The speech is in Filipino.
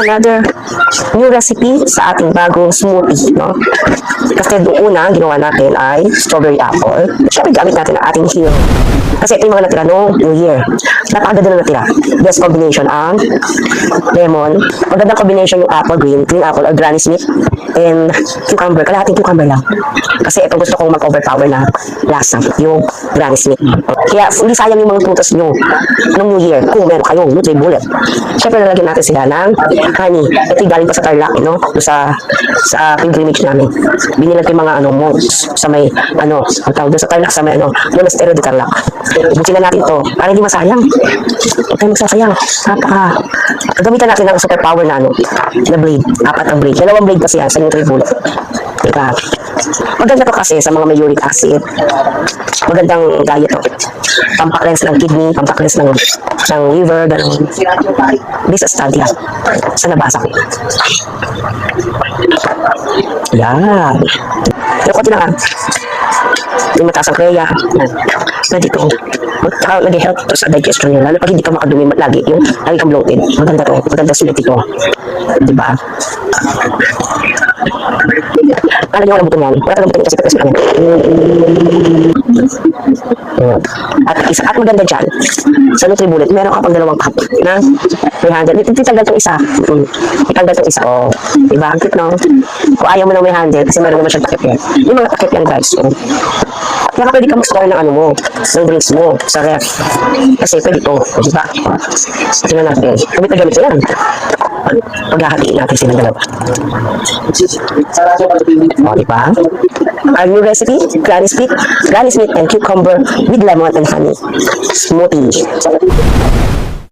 Another new recipe sa ating bagong smoothie, no? Kasi doon una, ginawa natin ay strawberry apple. Siyempre, gamit natin ang ating hero. Kasi ito yung mga natira no New Year. Napakaganda na natira. Best combination ang lemon. Magandang combination yung apple, green apple or Granny Smith, and cucumber. Kalahating cucumber lang. Kasi ito gusto kong mag-overpower na lasa, yung Granny Smith. Kaya hindi sayang yung mga prutas nyo ng New Year kung meron kayong Nutri-Bullet. Siyempre, lalagyan natin sila ng honey. Ito galing pa sa Tarlac, no? Sa pilgrimage namin. Binilag yung mga monks sa may, ang tawag doon sa Tarlac, sa may, Monasterio de Tarlac. Butin na natin to para hindi masayang. Huwag tayo magsasayang. Gamitan natin ng superpower na na blade. 4 ang blade. 2 blade kasi yan sa Nutri-Bullet. Diba? Maganda to kasi sa mga may uric acid. Magandang diet to. Pampaklens ng kidney, pampaklens ng liver, gano'n. This is study sa nabasa ko. Yan. Yung konti na yung mataas ang kreya. Pwede ito. Nag-help to sa digestion nyo. Lalo pag hindi ka makadumi lagi. Yung lagi kang bloated. Maganda to. Maganda sulit ito. Diba? Alam nyo ang buto niyan. Wala ka buto niyan kasi pagkas niyan. At maganda dyan. Sa Nutri-Bullet, meron ka pang 2 cup na 300. Titanggal itong isa. Titanggal itong isa. O, diba? Ang cute, no? Kung ayaw mo na may handle, kasi meron naman siyang takip yan. Yung mga takip yan, guys. So, kaya pwede ka mag-store ng ng drinks mo sa ref. Kasi pwede ito. Diba? Tingnan natin. Gamit na gamit yan. Paghahatiin natin silang dalawa. O, diba? Our new recipe, Granny Smith and cucumber with lemon and honey smoothie.